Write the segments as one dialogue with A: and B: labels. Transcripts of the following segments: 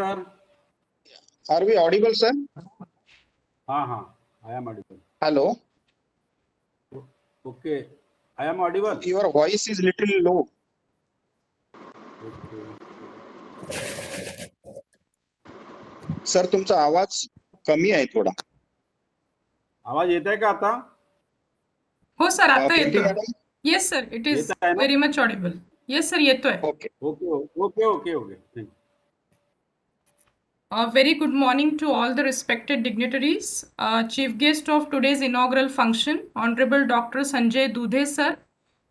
A: sir.
B: Are we audible, sir?
A: I am audible.
B: Hello.
A: Okay, I am audible.
B: Your voice is little low.
A: Okay.
B: Sir तुमचा आवाज कमी आहे थोडा.
A: आवाज येत आहे का आता?
C: हो सर, आता
B: प्रीती
C: येतोय.
B: Madam.
C: Yes sir, it is
A: येत आहे ना?
C: Very much Audible. Yes sir, येतोय.
B: Okay.
A: Okay. Thank you.
C: A very good morning to all the respected dignitaries. Chief guest of today's inaugural function, Honorable Dr. Sanjay Dudhe sir,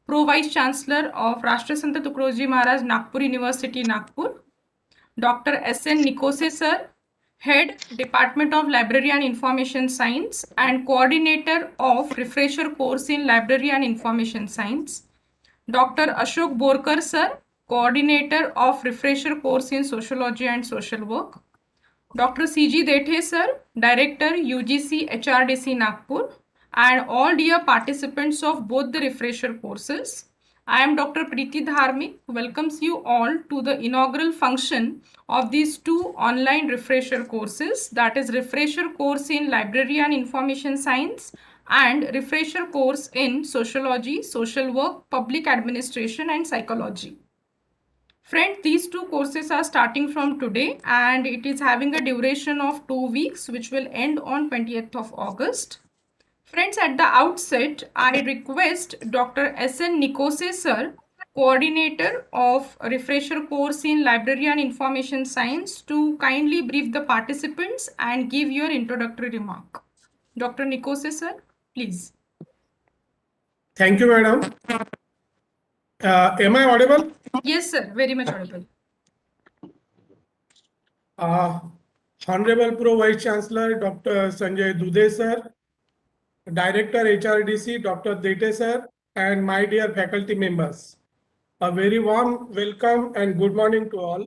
C: Pro Vice Chancellor of Rashtrasant Tukaroji Maharaj Nagpur University, Nagpur. Dr. S.N. Nikose sir, Head Department of Library and Information Science and Coordinator of Refresher Course in Library and Information Science. Dr. Ashok Borkar sir, Coordinator of Refresher Course in Sociology and Social Work. Dr. C.G. Dethe sir, Director UGC HRDC Nagpur, and all dear participants of both the refresher courses. I am Dr. Preeti Dharmik, welcomes you all to the inaugural function of these two online refresher courses, that is refresher course in Library and Information Science and refresher course in Sociology, Social Work, Public Administration and Psychology. Friends, these two courses are starting from today and it is having a duration of 2 weeks which will end on 20th of August. Friends, at the outset, I request Dr. S.N. Nikose sir, Coordinator of Refresher Course in Library and Information Science, to kindly brief the participants and give your introductory remark. Dr. Nikose sir, please.
D: Thank you, madam. Am I audible?
C: Yes sir, very much audible.
D: Honorable Pro Vice Chancellor Dr. Sanjay Dudhe sir, Director HRDC Dr. Dete sir, and my dear faculty members, a very warm welcome and good morning to all.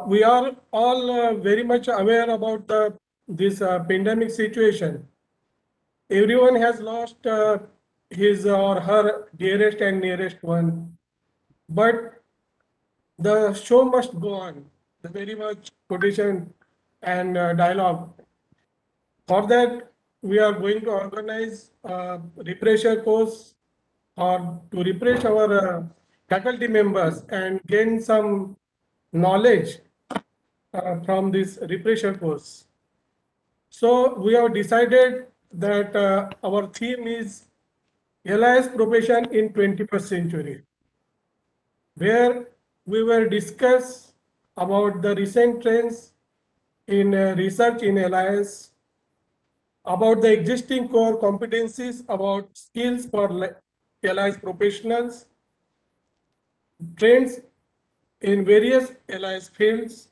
D: We are all very much aware about this pandemic situation. Everyone has lost his or her dearest and nearest one, but the show must go on. The very much quotation and dialogue. For that, we are going to organize a refresher course or to refresh our faculty members and gain some knowledge from this refresher course. So we have decided that our theme is LIS profession in 21st century, where we will discuss about the recent trends in research in LIS, about the existing core competencies, about skills for LIS professionals, trends in various LIS fields,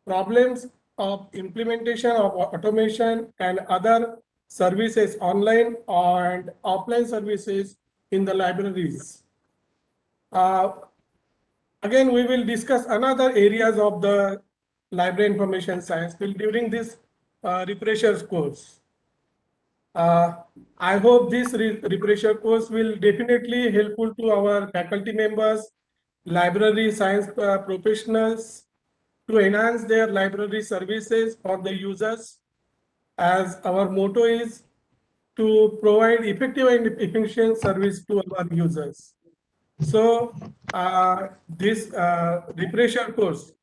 D: problems of implementation of automation and other services, online and offline services in the libraries. Again, we will discuss another areas of the library information science during this refresher course. I hope this refresher course will definitely helpful to our faculty members, library science professionals, to enhance their library services for the users, as our motto is to provide effective and efficient service to our users. So this refresher course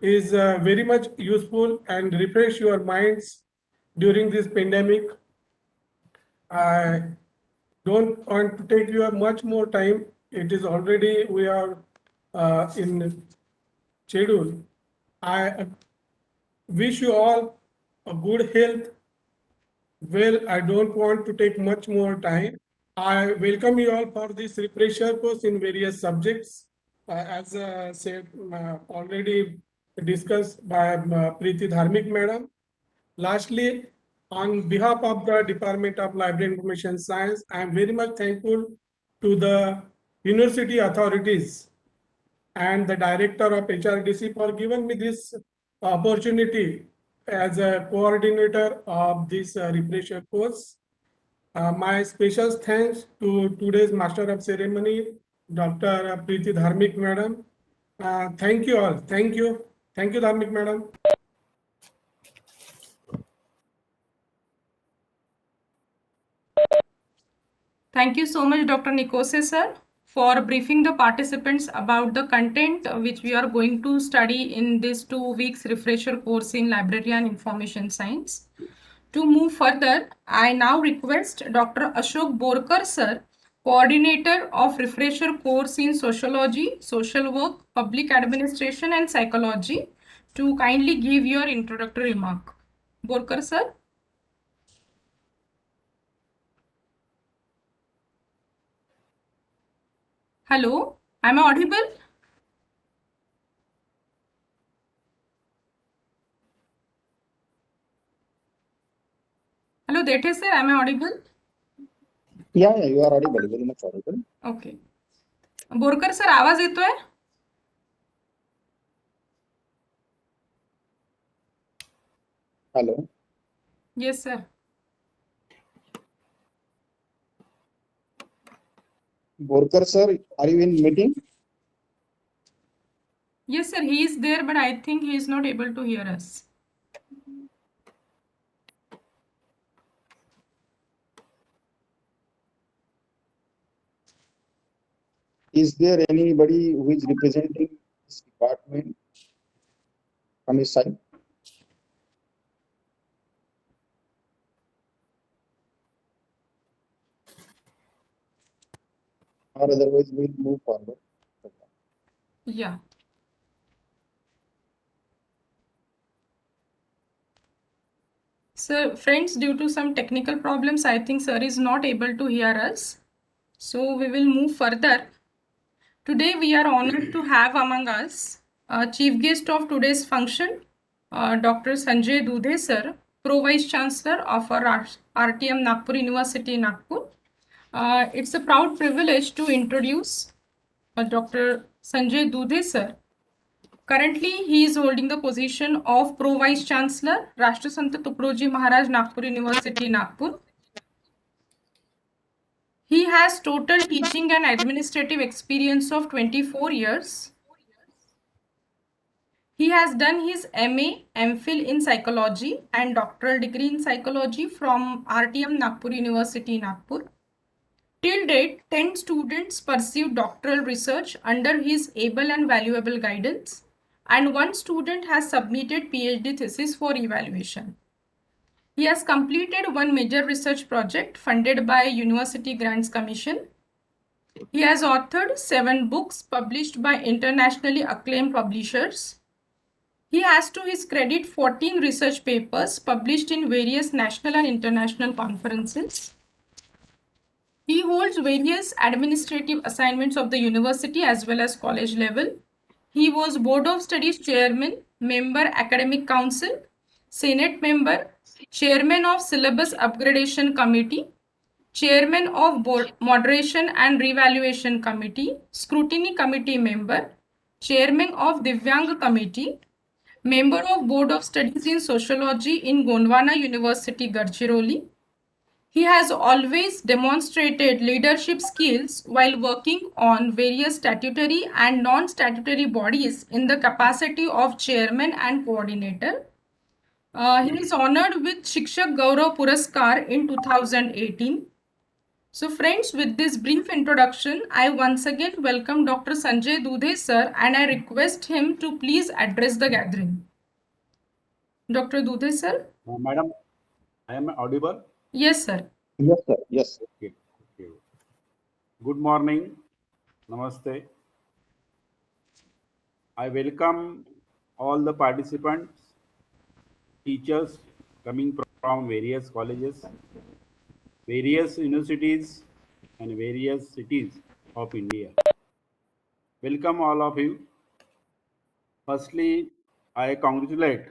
D: is very much useful and refresh your minds during this pandemic. I don't want to take you much more time. It is already, we are in schedule. I wish you all a good health. Well, I don't want to take much more time. I welcome you all for this refresher course in various subjects, as said already discussed by Preeti Dharmik madam. Lastly, on behalf of the Department of Library and Information Science, I am very much thankful to the university authorities and the director of HRDC for giving me this opportunity as a coordinator of this refresher course. My special thanks to today's Master of Ceremony, Dr. Preeti Dharmik madam. Thank you all. Thank you. Thank you, Dharmik madam.
C: Thank you so much, Dr. Nikose sir, for briefing the participants about the content which we are going to study in this 2 weeks refresher course in Library and Information Science. To move further, I now request Dr. Ashok Borkar sir, coordinator of refresher course in Sociology, Social Work, Public Administration and Psychology, to kindly give your introductory remark. Borkar sir. Hello, am I audible? Hello, Dete sir, am I audible?
B: Yeah, you are audible, very much audible.
C: Okay. Borkar sir आवाज येतोय?
B: Hello.
C: Yes sir.
B: Borkar sir, are you in meeting?
C: Yes sir, he is there, but I think he is not able to hear us.
B: Is there anybody who is representing this department from his side? Or otherwise we'll move forward.
C: Yeah. Sir, friends, due to some technical problems, I think sir is not able to hear us. So we will move further. Today we are honored to have among us chief guest of today's function, Dr. Sanjay Dudhe sir, Pro Vice Chancellor of our RTM Nagpur University, Nagpur. It's a proud privilege to introduce Dr. Sanjay Dudhe sir. Currently, he is holding the position of Pro Vice Chancellor, Rashtrasanta Tukaroji Maharaj Nagpur University, Nagpur. He has total teaching and administrative experience of 24 years. He has done his MA, MPhil in psychology and doctoral degree in psychology from RTM Nagpur University, Nagpur. Till date, 10 students pursued doctoral research under his able and valuable guidance, and 1 student has submitted PhD thesis for evaluation. He has completed 1 major research project funded by University Grants Commission. He has authored 7 books published by internationally acclaimed publishers. He has to his credit 14 research papers published in various national and international conferences. He holds various administrative assignments of the university as well as college level. He was Board of Studies Chairman, Member Academic Council, Senate Member, Chairman of Syllabus Upgradation Committee, Chairman of Board Moderation and Revaluation Committee, Scrutiny Committee Member, Chairman of Divyang Committee, Member of Board of Studies in Sociology in Gondwana University, Gadchiroli. He has always demonstrated leadership skills while working on various statutory and non-statutory bodies in the capacity of chairman and coordinator. He is honored with Shikshak Gaurav Puraskar in 2018. So friends, with this brief introduction, I once again welcome Dr. Sanjay Dudhe sir and I request him to please address the gathering. Dr. Dudhe sir?
A: Madam, I am audible?
C: Yes sir.
B: Yes, sir. Yes.
A: Okay. Okay. Good morning. Namaste. I welcome all the participants, teachers coming from various colleges, various universities, and various cities of India. Welcome all of you. Firstly, I congratulate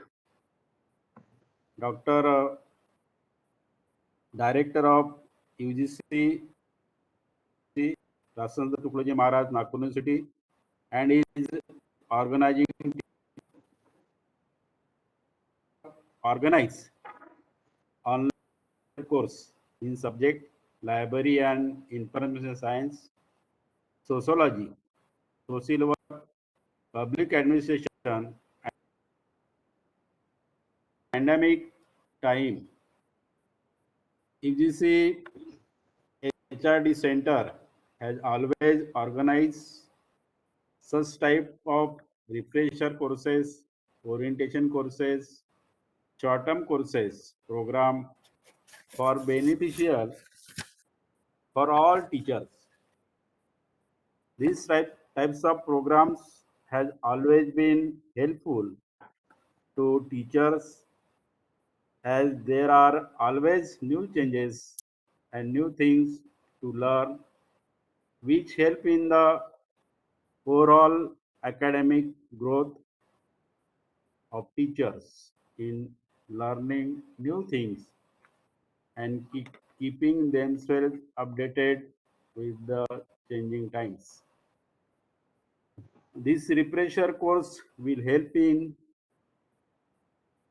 A: Dr. Director of UGC, Rashtrasanta Tukaroji Maharaj Nagpur University, and is organize online course in subject library and information science, sociology, social work, public administration, pandemic time, UGC HRD Center has always organized such type of refresher courses, orientation courses, short-term courses program for beneficial for all teachers. These types of programs has always been helpful to teachers as there are always new changes and new things to learn which help in the overall academic growth of teachers in learning new things and keeping themselves updated with the changing times. This refresher course will help in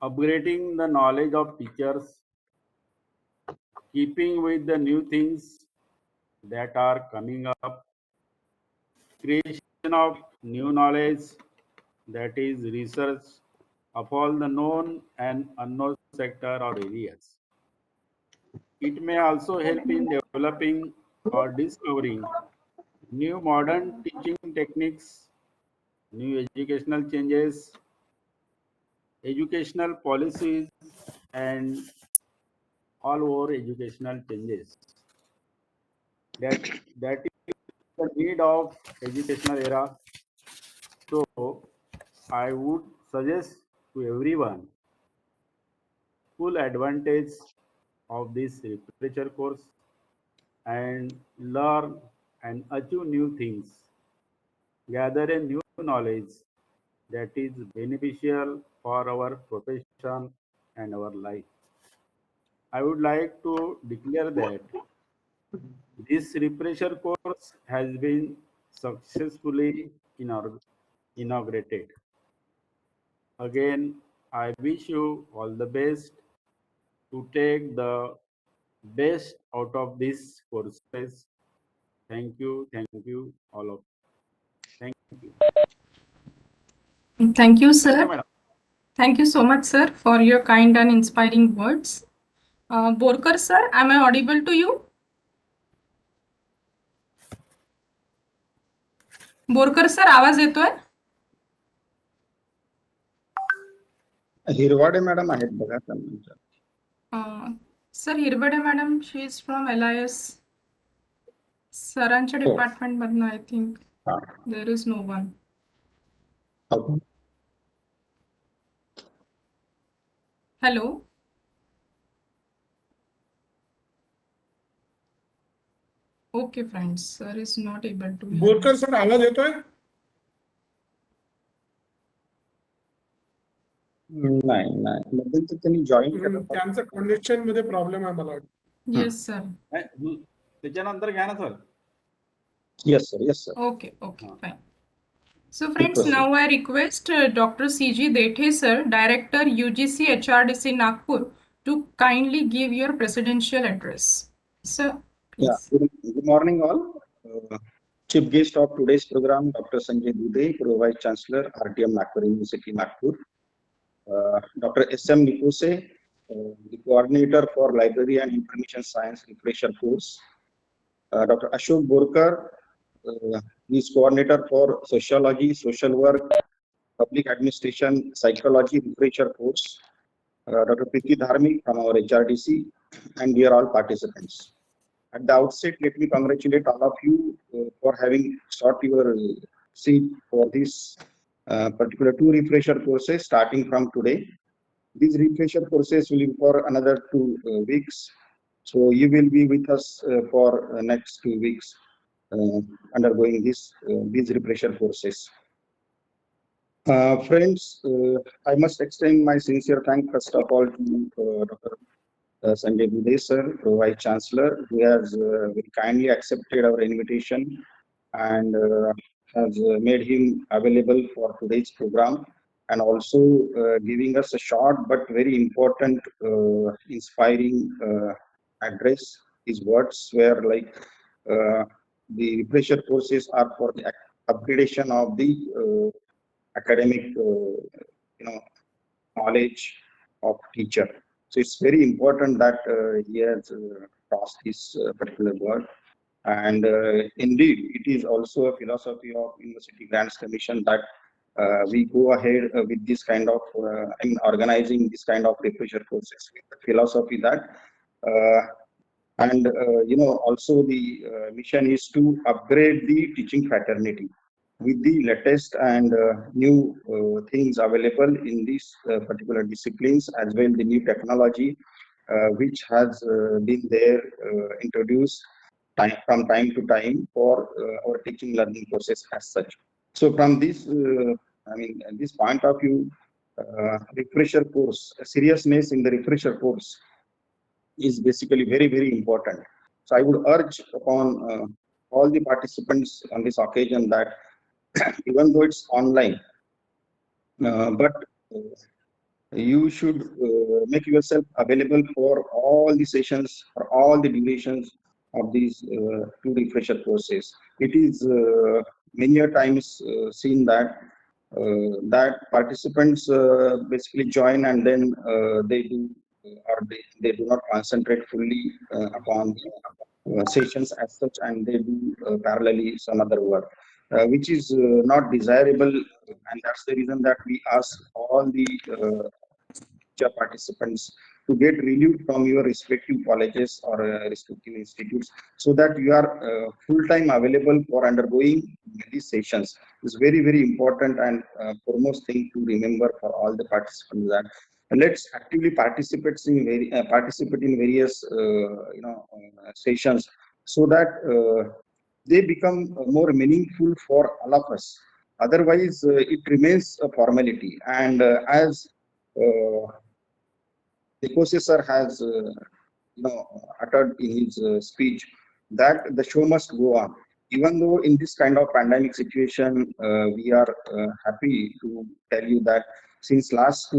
A: upgrading the knowledge of teachers, keeping with the new things that are coming up, creation of new knowledge, that is research of all the known and unknown sector or areas. It may also help in developing or discovering new modern teaching techniques, new educational changes, educational policies, and all over educational changes. That is the need of educational era. So I would suggest to everyone full advantage of this literature course and learn and achieve new things, gather a new knowledge that is beneficial for our profession and our life. I would like to declare that this refresher course has been successfully inaugurated. Again, I wish you all the best to take the best out of these courses. Thank you, all of. Thank you.
C: Thank you,
A: Okay,
C: sir.
A: madam.
C: Thank you so much, sir, for your kind and inspiring words. Borkar, sir, am I audible to you? Borkar sir आवाज येतोय?
B: Hirwade madam आहेत बघा त्यांच्या.
C: Sir Hirbade madam she is from LIS. सरांच्या department मधनं I think there is no one. Hello. Okay friends, sir is not able to.
D: Borkar sir आवाज येतोय?
B: नाही नाही मध्यंतरी त्यांनी जॉईन केलं.
D: त्यांचं कनेक्शन मध्ये प्रॉब्लेम आहे मला वाटतं.
C: Yes sir.
A: त्याच्यानंतर घ्या ना sir.
B: Yes sir, yes sir.
C: Okay, fine. So friends, now I request Dr. CG Dethe sir, Director UGC HRDC Nagpur, to kindly give your presidential address. Sir, please.
B: Yeah, good morning all. Chief guest of today's program, Dr. Sanjay Dudhe, Pro-Vice Chancellor, RTM Nagpur University, Nagpur. Dr. SM Nikose, the Coordinator for Library and Information Science Refresher Course. Dr. Ashok Borkar, he is Coordinator for Sociology, Social Work, Public Administration, Psychology Refresher Course. Dr. Priti Dharmik from our HRDC, and dear all participants. At the outset, let me congratulate all of you for having sought your seat for this particular 2 refresher courses starting from today. These refresher courses will be for another 2 weeks. So you will be with us for next 2 weeks undergoing these refresher courses. Friends, I must extend my sincere thanks first of all to Dr. Sanjay Dudhe sir, Vice Chancellor, who has very kindly accepted our invitation and has made him available for today's program, and also giving us a short but very important, inspiring address. His words were like, the refresher courses are for the upgradation of the academic knowledge of teacher. So it's very important that he has crossed this particular word. And indeed, it is also a philosophy of University Grants Commission that we go ahead with this kind of, organizing this kind of refresher courses with the philosophy that, also the mission is to upgrade the teaching fraternity with the latest and new things available in these particular disciplines, as well the new technology which has been there introduced from time to time for our teaching learning process as such. So from this, this point of view, refresher course, seriousness in the refresher course is basically very, very important. So I would urge upon all the participants on this occasion that even though it's online, but you should make yourself available for all the sessions, for all the durations of these two refresher courses. It is many a times seen that participants basically join and then they do they do not concentrate fully upon sessions as such, and they do parallelly some other work, which is not desirable, and that's the reason that we ask all the participants to get relieved from your respective colleges or respective institutes, so that you are full-time available for undergoing these sessions. It's very, very important and foremost thing to remember for all the participants, that let's actively participate in various sessions, so that they become more meaningful for all of us. Otherwise, it remains a formality. And as the Professor has uttered in his speech, that the show must go on. Even though in this kind of pandemic situation, we are happy to tell you that since last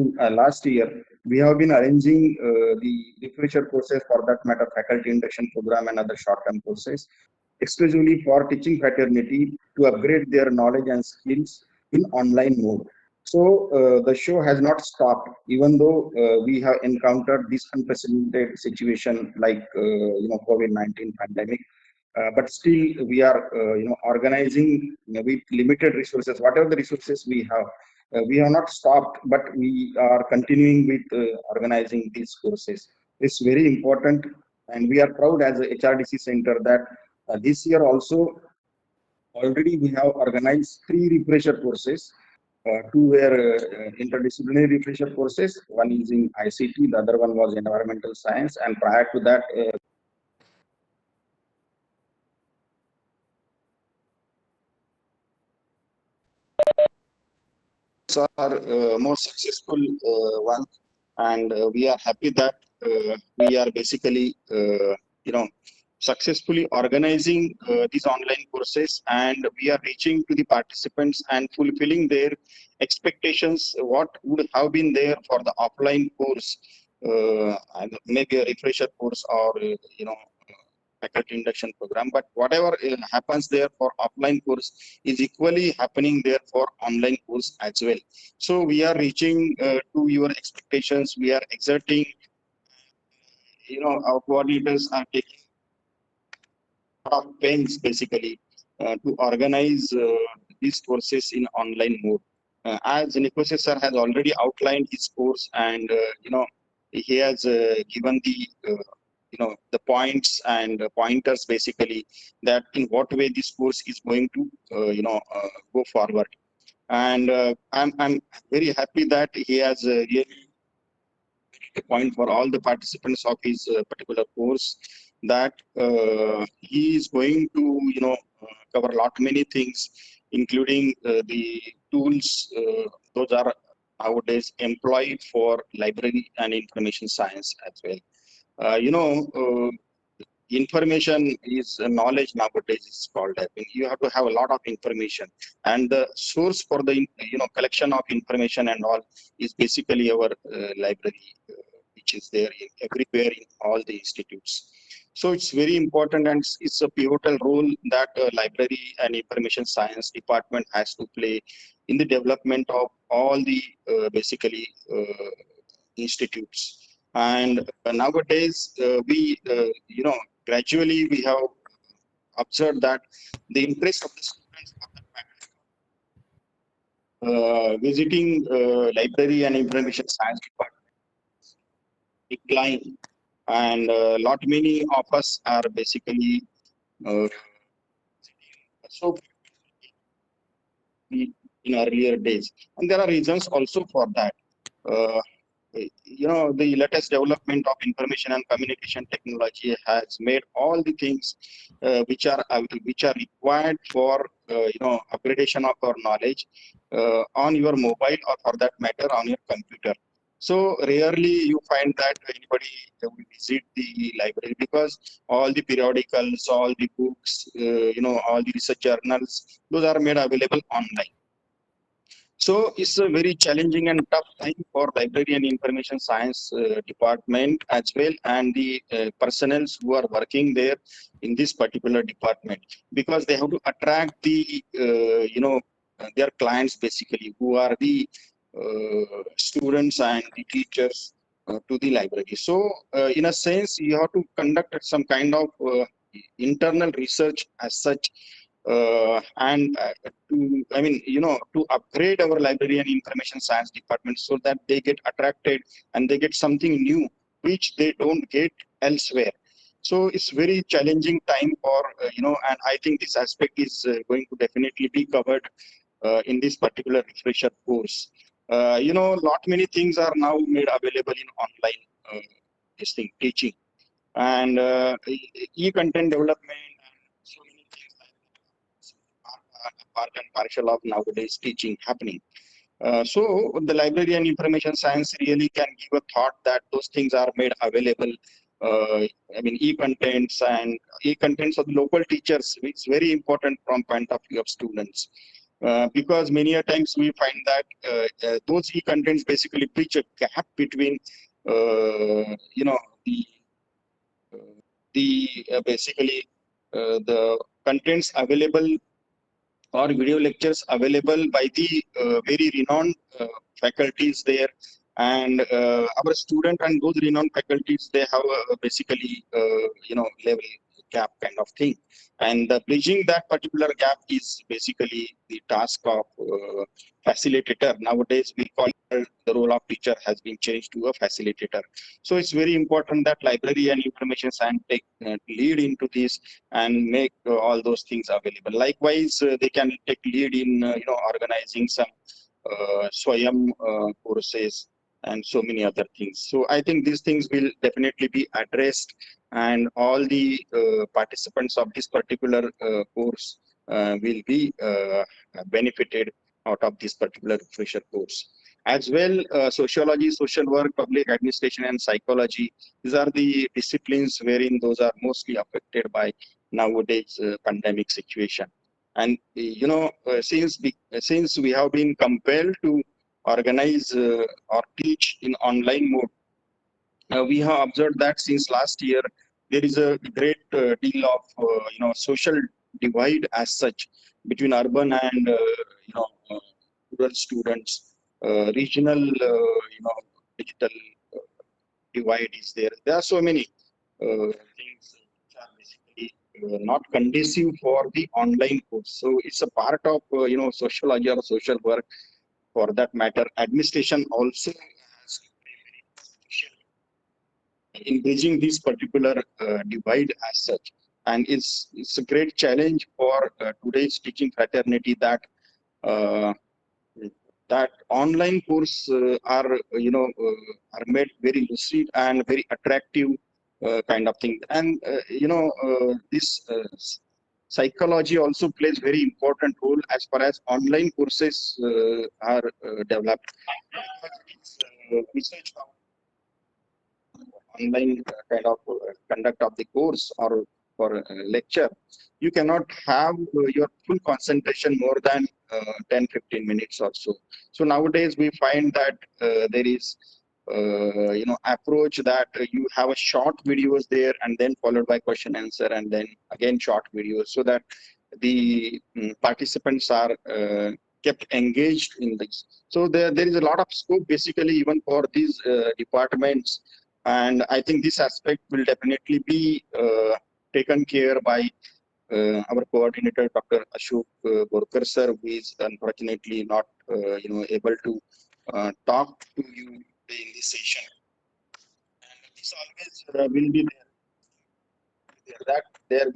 B: year, we have been arranging the refresher courses, for that matter, faculty induction program and other short-term courses, exclusively for teaching fraternity to upgrade their knowledge and skills in online mode. So the show has not stopped, even though we have encountered this unprecedented situation like COVID-19 pandemic. But still, we are organizing with limited resources, whatever the resources we have. We have not stopped, but we are continuing with organizing these courses. It's very important, and we are proud as a HRDC center that this year also already we have organized 3 refresher courses. 2 were interdisciplinary refresher courses. One is in ICT, the other one was environmental science, and prior to that, are more successful ones, and we are happy that we are basically successfully organizing these online courses, and we are reaching to the participants and fulfilling their expectations, what would have been there for the offline course, maybe a refresher course or faculty induction program. But whatever happens there for offline course is equally happening there for online course as well. So we are reaching to your expectations. We are exerting, our coordinators are taking of pains basically to organize these courses in online mode. As Nikose sir has already outlined his course, and he has given the the points and pointers basically, that in what way this course is going to go forward. And I'm very happy that he has really a point for all the participants of his particular course, that he is going to cover a lot many things, including the tools those are nowadays employed for library and information science as well. Information is knowledge nowadays is called. I think you have to have a lot of information, and the source for the collection of information and all is basically our library, which is there everywhere in all the institutes. So it's very important, and it's a pivotal role that library and information science department has to play in the development of all the basically institutes. And nowadays, we, gradually we have observed that the interest of the students for that visiting library and information science department decline, and lot many of us are basically uh, so in earlier days, and there are reasons also for that. Uh, the latest development of information and communication technology has made all the things which are required for upgradation of our knowledge on your mobile, or for that matter on your computer. So rarely you find that anybody will visit the library, because all the periodicals, all the books, all the research journals, those are made available online. So it's a very challenging and tough time for library and information science department as well, and the personnel who are working there in this particular department, because they have to attract the their clients basically, who are the students and the teachers to the library. So in a sense, you have to conduct some kind of internal research as such, and to upgrade our library and information science department, so that they get attracted and they get something new which they don't get elsewhere. So it's very challenging time for and I think this aspect is going to definitely be covered in this particular refresher course. Lot many things are now made available in online this thing teaching, and e-content development, and so many things like part and parcel of nowadays teaching happening. So the library and information science really can give a thought that those things are made available. E-contents and e-contents of local teachers, which is very important from point of view of students. Because many a times we find that those e-contents basically bridge a gap between, basically the contents available or video lectures available by the very renowned faculties there, and our student and those renowned faculties, they have basically level gap kind of thing, and bridging that particular gap is basically the task of facilitator. Nowadays we call the role of teacher has been changed to a facilitator. So it's very important that library and information science take lead into this and make all those things available. Likewise, they can take lead in organizing some Swayam courses and so many other things. So I think these things will definitely be addressed, and all the participants of this particular course will be benefited out of this particular refresher course. As well, sociology, social work, public administration, and psychology, these are the disciplines wherein those are mostly affected by nowadays pandemic situation. And since we have been compelled to organize or teach in online mode, we have observed that since last year there is a great deal of social divide as such between urban and rural students. Regional digital divide is there. There are so many things which are basically not conducive for the online course. So it's a part of sociology or social work, for that matter. Administration also has to play very crucial in bridging this particular divide as such. And it's a great challenge for today's teaching fraternity that uh, online course are made very lucid and very attractive kind of thing. And this psychology also plays very important role as far as online courses are developed. It's research online kind of conduct of the course or for lecture, you cannot have your full concentration more than 10-15 minutes or so. So nowadays we find that there is approach that you have a short videos there, and then followed by question answer, and then again short videos, so that the participants are kept engaged in this. So there is a lot of scope basically even for these departments, and I think this aspect will definitely be taken care by our coordinator, Dr. Ashok Borkar sir, who is unfortunately not able to talk to you in this session. And this always will be there. That there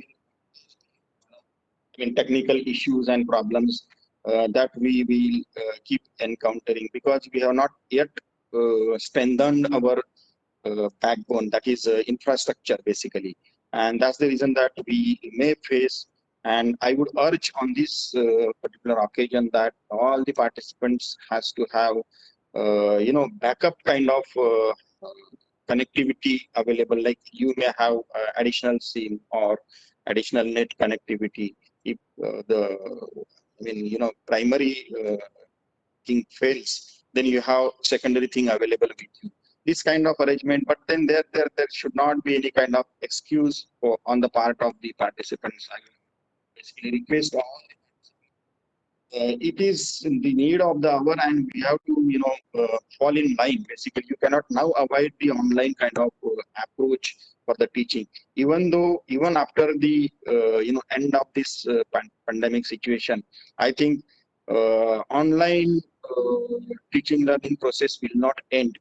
B: will technical issues and problems that we will keep encountering because we have not yet strengthened our backbone, that is infrastructure basically, and that's the reason that we may face. And I would urge on this particular occasion that all the participants has to have backup kind of connectivity available, like you may have additional SIM or additional net connectivity if the primary thing fails, then you have secondary thing available with you, this kind of arrangement. But then there should not be any kind of excuse for on the part of the participants. I will basically request all it is the need of the hour, and we have to fall in line. Basically, you cannot now avoid the online kind of approach for the teaching, even after the end of this pandemic situation. I think online teaching learning process will not end.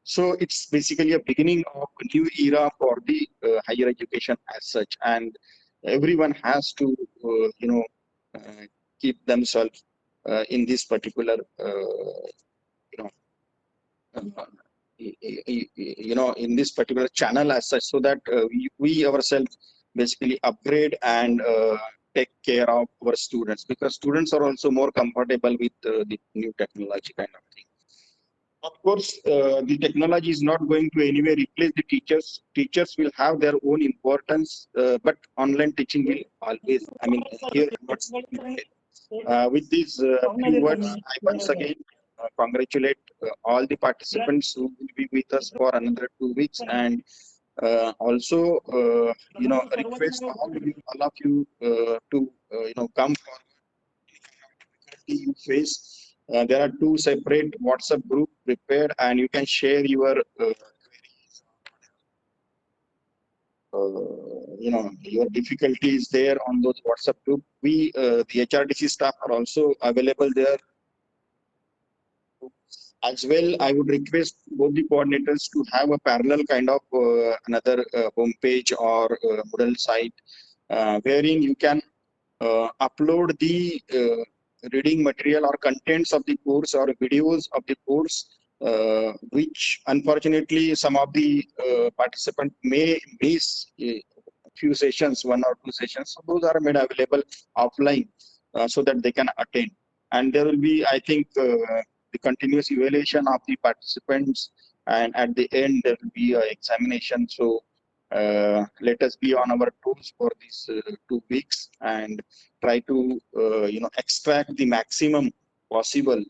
B: So it's basically a beginning of a new era for the higher education as such, and everyone has to keep themselves in this particular you know in this particular channel as such, so that we ourselves basically upgrade and take care of our students, because students are also more comfortable with the new technology kind of thing. Of course, the technology is not going to anyway replace the teachers. Teachers will have their own importance, but online teaching will always, here with these few words, I once again congratulate all the participants who will be with us for another 2 weeks, and also, request all of you to, come forward you face. There are 2 separate WhatsApp group prepared, and you can share your your difficulties there on those WhatsApp group. We the HRDC staff are also available there as well. I would request both the coordinators to have a parallel kind of another homepage or Moodle site wherein you can upload the reading material or contents of the course or videos of the course, which unfortunately some of the participants may miss a few sessions, 1 or 2 sessions. So those are made available offline so that they can attend. And there will be, I think, the continuous evaluation of the participants, and at the end there will be an examination. So let us be on our toes for these 2 weeks and try to extract the maximum possible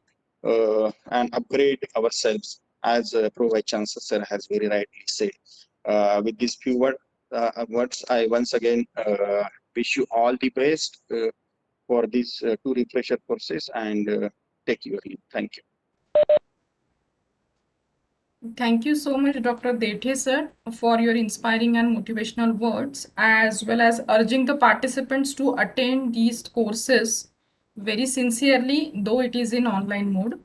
B: and upgrade ourselves, as Pro Vice Chancellor sir has very rightly said. With these few words, I once again wish you all the best for these 2 refresher courses, and take your leave. Thank you.
C: Thank you so much, Dr. Dethe sir, for your inspiring and motivational words, as well as urging the participants to attend these courses very sincerely, though it is in online mode.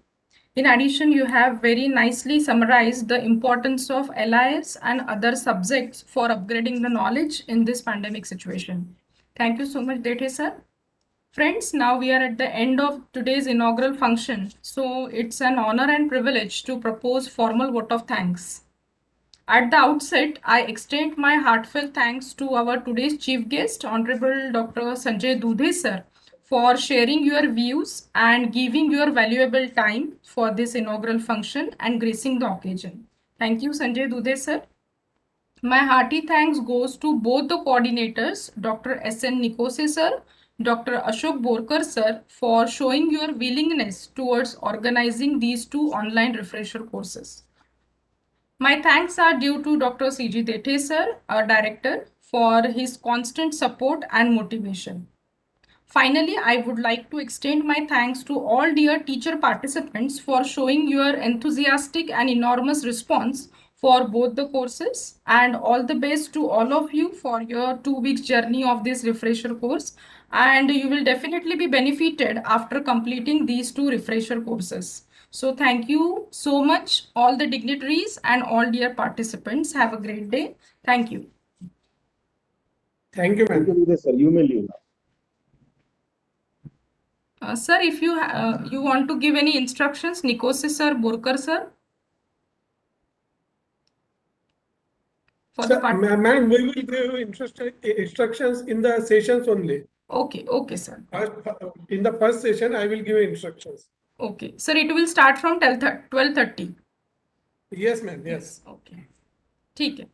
C: In addition, you have very nicely summarized the importance of LIS and other subjects for upgrading the knowledge in this pandemic situation. Thank you so much, Dethe sir. Friends, now we are at the end of today's inaugural function, so it's an honor and privilege to propose formal vote of thanks. At the outset, I extend my heartfelt thanks to our today's chief guest, Honorable Dr. Sanjay Dudhe sir, for sharing your views and giving your valuable time for this inaugural function and gracing the occasion. Thank you, Sanjay Dudhe sir. My hearty thanks goes to both the coordinators, Dr. S.N. Nikose sir, Dr. Ashok Borkar sir, for showing your willingness towards organizing these 2 online refresher courses. My thanks are due to Dr. C.G. Dethe sir, our director, for his constant support and motivation. Finally, I would like to extend my thanks to all dear teacher participants for showing your enthusiastic and enormous response for both the courses, and all the best to all of you for your 2 weeks journey of this refresher course, and you will definitely be benefited after completing these 2 refresher courses. So thank you so much all the dignitaries and all dear participants. Have a great day. Thank you.
D: Thank you,
B: Thank you,
D: ma'am.
B: Dude, sir. You may leave now.
C: Sir, if you want to give any instructions, Nikose sir, Borkar sir, for the
D: Sir,
C: part.
D: ma'am, we will give instructions in the sessions only.
C: Okay, sir.
D: In the first session, I will give instructions.
C: Okay, sir, it will start from 12:30.
D: Yes, ma'am. Yes.
C: Okay. ठीक है.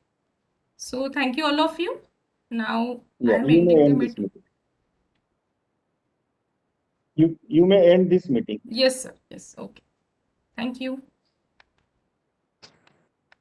C: So thank you all of you. Now I
B: Yeah,
C: am
B: you may
C: ending the
B: end this
C: meeting.
B: meeting. You may end this meeting.
C: Yes, sir. Yes. Okay. Thank you.